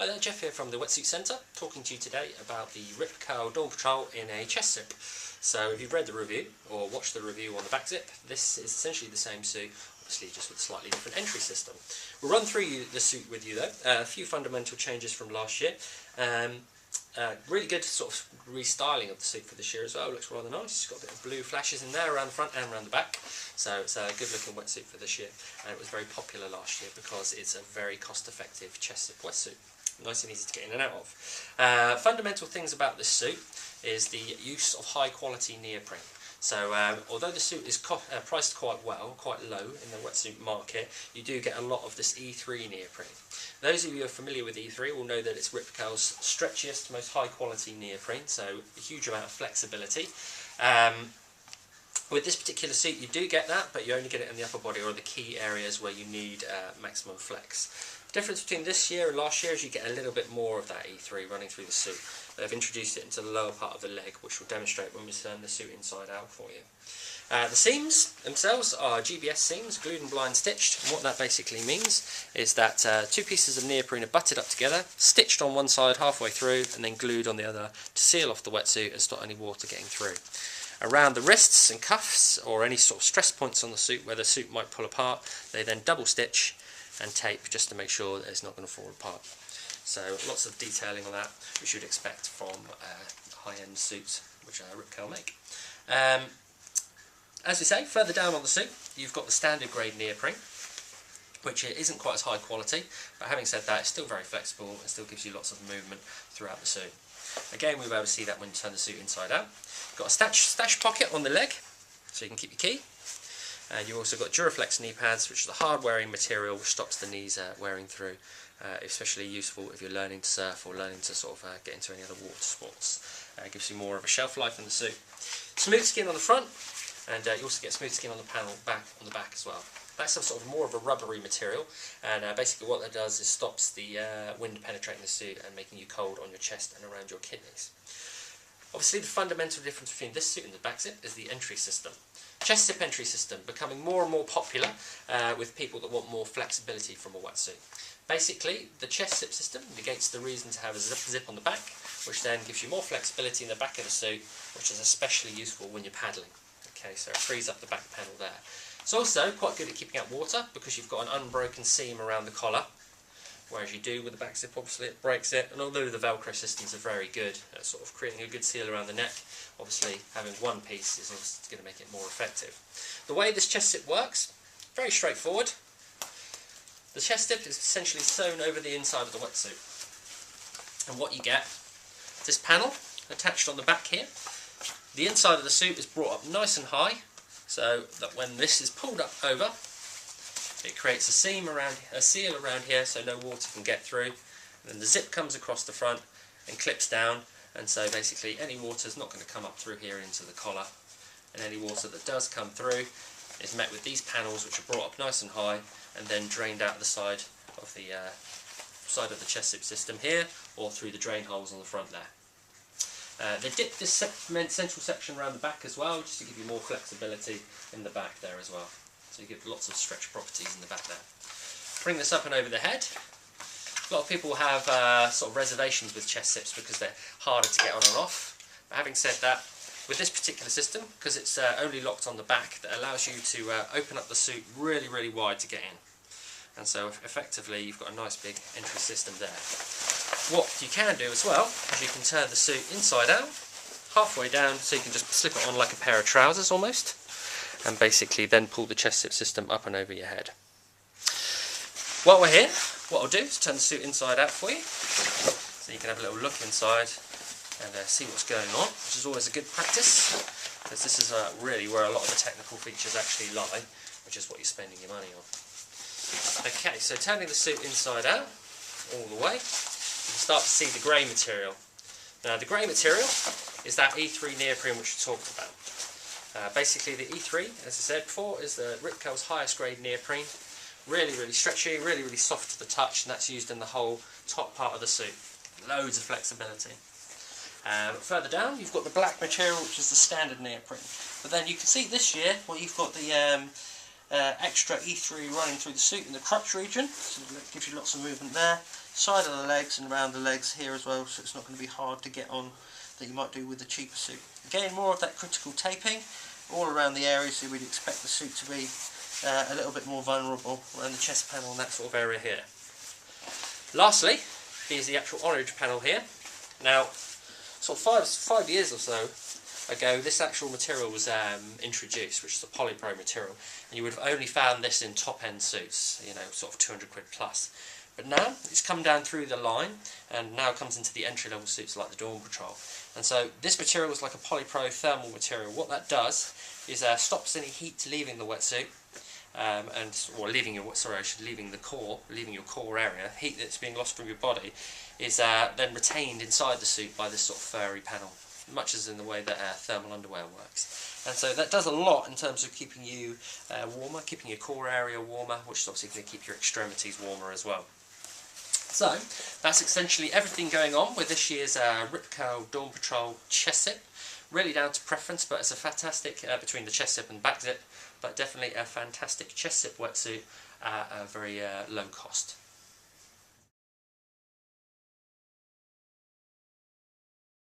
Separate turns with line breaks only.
Hi there, Jeff here from the Wetsuit Centre, talking to you today about the Rip Curl Dawn Patrol in a chest zip. So if you've read the review, or watched the review on the back zip, this is essentially the same suit, obviously just with a slightly different entry system. We'll run through the suit with you though, a few fundamental changes from last year. Really good sort of restyling of the suit for this year as well. It looks rather nice. It's got a bit of blue flashes in there around the front and around the back. So it's a good looking wetsuit for this year, and it was very popular last year because it's a very cost effective chest zip wetsuit. Nice and easy to get in and out of. Fundamental things about this suit is the use of high quality neoprene. So although the suit is priced quite well, quite low in the wetsuit market, you do get a lot of this E3 neoprene. Those of you who are familiar with E3 will know that it's Rip Curl's stretchiest, most high quality neoprene, so a huge amount of flexibility. With this particular suit you do get that, but you only get it in the upper body or the key areas where you need maximum flex. The difference between this year and last year is you get a little bit more of that E3 running through the suit. They've introduced it into the lower part of the leg, which will demonstrate when we turn the suit inside out for you. The seams themselves are GBS seams, glued and blind stitched, and what that basically means is that two pieces of neoprene are butted up together, stitched on one side halfway through, and then glued on the other to seal off the wetsuit and stop any water getting through. Around the wrists and cuffs, or any sort of stress points on the suit where the suit might pull apart, they then double stitch and tape just to make sure that it's not going to fall apart. So lots of detailing on that, which you'd expect from high-end suits which Rip Curl make. As we say, further down on the suit you've got the standard grade neoprene, which isn't quite as high quality, but having said that, it's still very flexible and still gives you lots of movement throughout the suit. Again, we'll be able to see that when you turn the suit inside out. Got a stash pocket on the leg, so you can keep your key. And you've also got Duraflex knee pads, which is a hard-wearing material which stops the knees wearing through. Especially useful if you're learning to surf or learning to sort of get into any other water sports. Gives you more of a shelf life in the suit. Smooth skin on the front, and you also get smooth skin on the panel on the back as well. That's a sort of more of a rubbery material, and basically what that does is stops the wind penetrating the suit and making you cold on your chest and around your kidneys. Obviously the fundamental difference between this suit and the back zip is the entry system. Chest zip entry system becoming more and more popular with people that want more flexibility from a wetsuit. Basically, the chest zip system negates the reason to have a zip on the back, which then gives you more flexibility in the back of the suit, which is especially useful when you're paddling. Okay, so it frees up the back panel there. It's also quite good at keeping out water because you've got an unbroken seam around the collar, whereas you do with the back zip, obviously it breaks it, and although the Velcro systems are very good at sort of creating a good seal around the neck, obviously having one piece is obviously going to make it more effective. The way this chest zip works, very straightforward. The chest zip is essentially sewn over the inside of the wetsuit, and what you get is this panel attached on the back here. The inside of the suit is brought up nice and high, so that when this is pulled up over, it creates a seal around here so no water can get through, and then the zip comes across the front and clips down, and so basically any water is not going to come up through here into the collar, and any water that does come through is met with these panels which are brought up nice and high and then drained out the side of the chest zip system here, or through the drain holes on the front there. They dip this central section around the back as well, just to give you more flexibility in the back there as well. So you get lots of stretch properties in the back there. Bring this up and over the head. A lot of people have sort of reservations with chest zips because they're harder to get on and off. But having said that, with this particular system, because it's only locked on the back, that allows you to open up the suit really, really wide to get in. And so effectively you've got a nice big entry system there. What you can do as well is you can turn the suit inside out, halfway down, so you can just slip it on like a pair of trousers almost, and basically then pull the chest zip system up and over your head. While we're here, what I'll do is turn the suit inside out for you, so you can have a little look inside and see what's going on, which is always a good practice, because this is really where a lot of the technical features actually lie, which is what you're spending your money on. Okay, so turning the suit inside out, all the way, you can start to see the grey material. Now the grey material is that E3 neoprene which we talked about. Basically the E3, as I said before, is the Rip Curl's highest grade neoprene. Really, really stretchy, really, really soft to the touch, and that's used in the whole top part of the suit. Loads of flexibility. Further down you've got the black material, which is the standard neoprene. But then you can see this year, well, you've got the extra E3 running through the suit in the crotch region, so it gives you lots of movement there. Side of the legs and around the legs here as well, so it's not going to be hard to get on that you might do with the cheaper suit. Again, more of that critical taping all around the areas so we'd expect the suit to be a little bit more vulnerable around the chest panel and that sort of area here. Lastly, here's the actual orange panel here. Now, sort of five years or so ago, this actual material was introduced, which is a polypro material, and you would have only found this in top-end suits, you know, sort of 200 quid plus. But now it's come down through the line and now comes into the entry-level suits like the Dawn Patrol. And so this material is like a polypro thermal material. What that does is stops any heat leaving the wetsuit, leaving your core area. Heat that's being lost from your body is then retained inside the suit by this sort of furry panel, much as in the way that thermal underwear works. And so that does a lot in terms of keeping you warmer, keeping your core area warmer, which is obviously going to keep your extremities warmer as well. So that's essentially everything going on with this year's Rip Curl Dawn Patrol chest zip. Really down to preference, but it's a fantastic, between the chest zip and back zip, but definitely a fantastic chest zip wetsuit at a very low cost.